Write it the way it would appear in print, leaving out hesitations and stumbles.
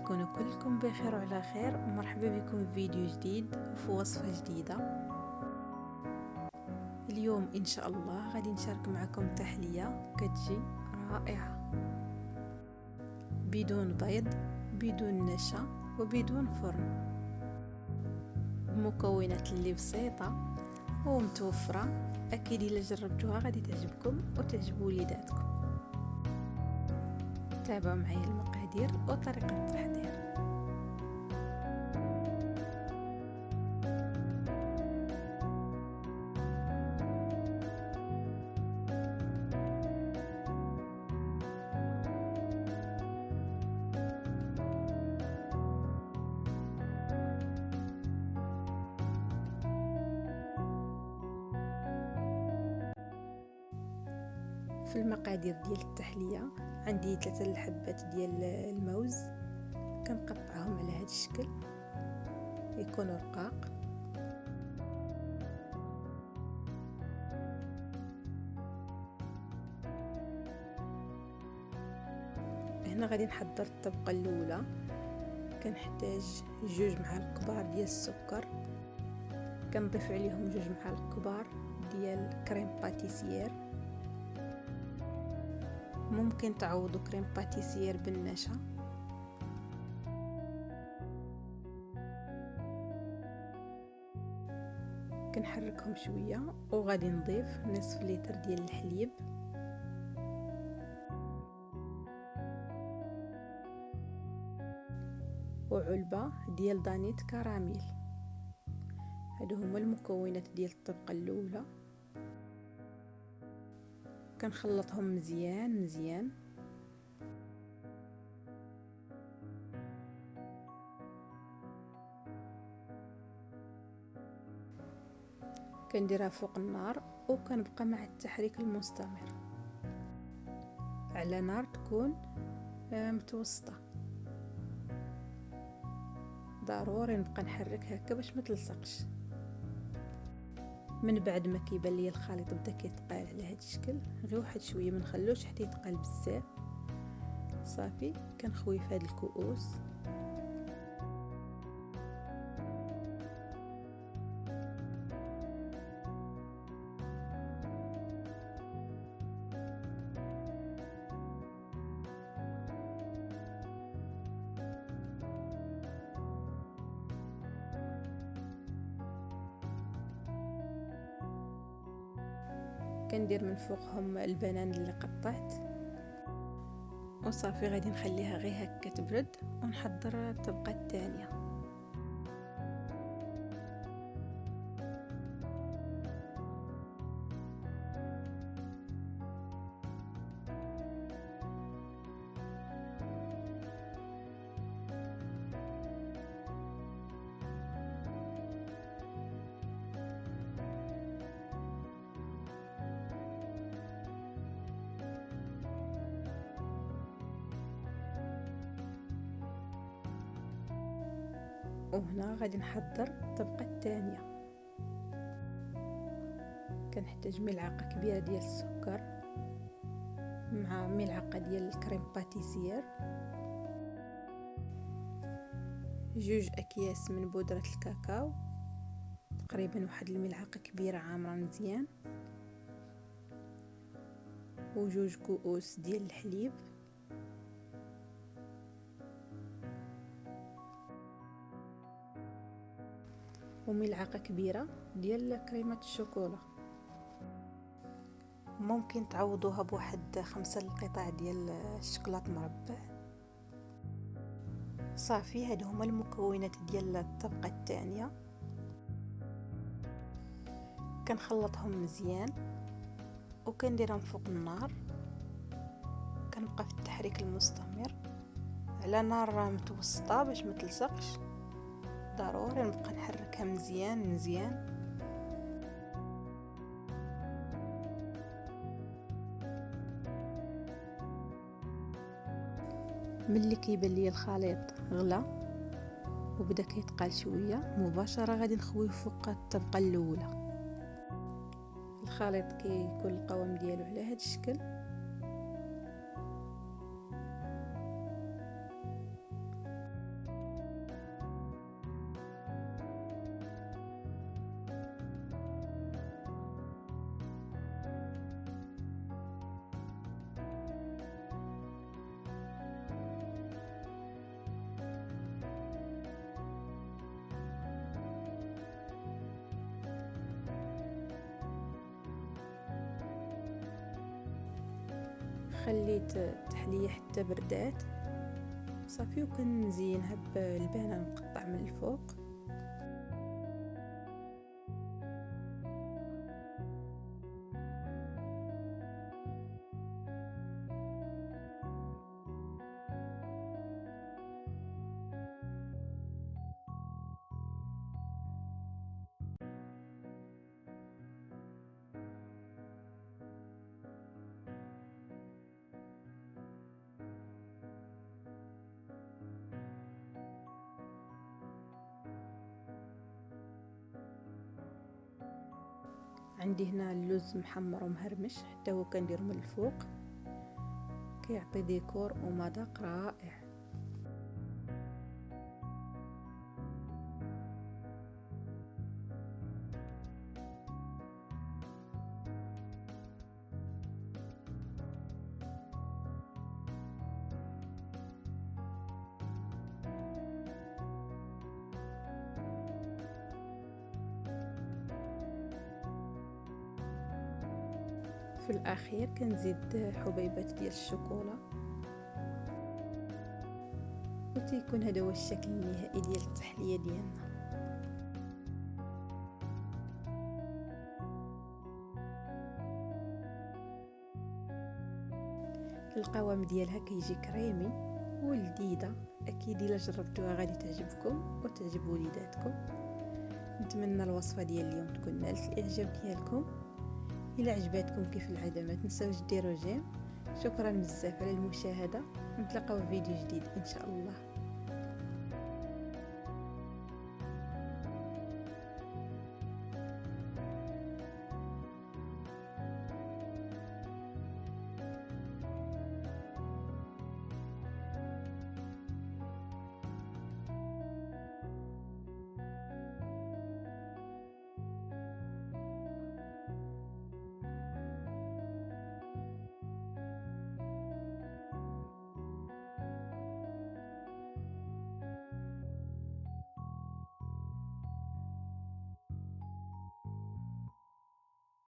تكونوا كلكم بخير وعلى خير، ومرحبا بكم في فيديو جديد وفي وصفة جديدة. اليوم إن شاء الله غادي نشارك معكم تحلية كتجي رائعة بدون بيض، بدون نشا، وبدون فرن، بمكونات اللي بسيطة ومتوفرة. أكيد إلا جربتوها غادي تعجبكم وتعجب وليداتكم. تابعوا معايا المقادير وطريقة التحضير. في المقادير ديال التحلية عندي 3 الحبات ديال الموز، كنقطعهم على هذا الشكل يكونوا رقاق. هنا غادي نحضر الطبقه الاولى. كنحتاج 2 معالق كبار ديال السكر، كنضيف عليهم 2 معالق كبار ديال كريم باتيسير. ممكن تعوضوا كريم باتيسير بالنشا. كنحركهم شويه وغادي نضيف نصف لتر ديال الحليب، وعلبه ديال دانيت كراميل. هادو هما المكونات ديال الطبقه الاولى. كنخلطهم مزيان مزيان. كنديرها فوق النار وكنبقى مع التحريك المستمر على نار تكون متوسطه. ضروري نبقى نحرك هكا باش ما تلصقش. من بعد ما كيبان لي الخليط بدا كيتقال على هذا الشكل، غير واحد شويه ما نخلوش حتى يتقال بزاف. صافي كنخوي في هاد الكؤوس. كندير من فوقهم البنان اللي قطعت، وصافي غادي نخليها غير هكا تبرد ونحضر الطبقه الثانيه. وهنا غادي نحضر الطبقه الثانيه. كنحتاج ملعقه كبيره ديال السكر مع ملعقه ديال الكريم باتيسير، 2 اكياس من بودره الكاكاو، تقريبا واحد الملعقه كبيره عامره مزيان، و2 كؤوس ديال الحليب، وملعقه كبيره ديال كريمه الشوكولا. ممكن تعوضوها بواحد 5 القطع ديال الشوكولاط مربع. صافي هادو هما المكونات ديال الطبقه الثانيه. كنخلطهم مزيان وكنديرهم فوق النار. كنبقى في التحريك المستمر على نار متوسطه باش ما تلصقش. ضروري نبقى نحركها مزيان مزيان. ملي كيبان لي الخليط غلا وبدا كيتقال شويه، مباشره غادي نخويه فوق الطبقه الاولى. الخليط كيكون القوام ديالو على هذا الشكل. خليت التحلية حتى بردات صافي، وكنزينها بالبانة المقطع من الفوق. عندي هنا اللوز محمر ومهرمش، حتى هو كندير من الفوق، كيعطي ديكور ومذاق رائع. في الاخير كنزيد حبيبات ديال الشوكولا، وتيكون هذا هو الشكل النهائي ديال التحليه ديالنا. القوام ديالها كيجي كريمي ولذيذه، اكيد الا جربتوها غادي تعجبكم وتعجب وليداتكم. نتمنى الوصفه ديال اليوم تكون نالت الاعجاب ديالكم. الى عجباتكم كيف العاده ما تنساوش ديروا جيم. شكرا بزاف على المشاهده، نتلاقاو في فيديو جديد ان شاء الله.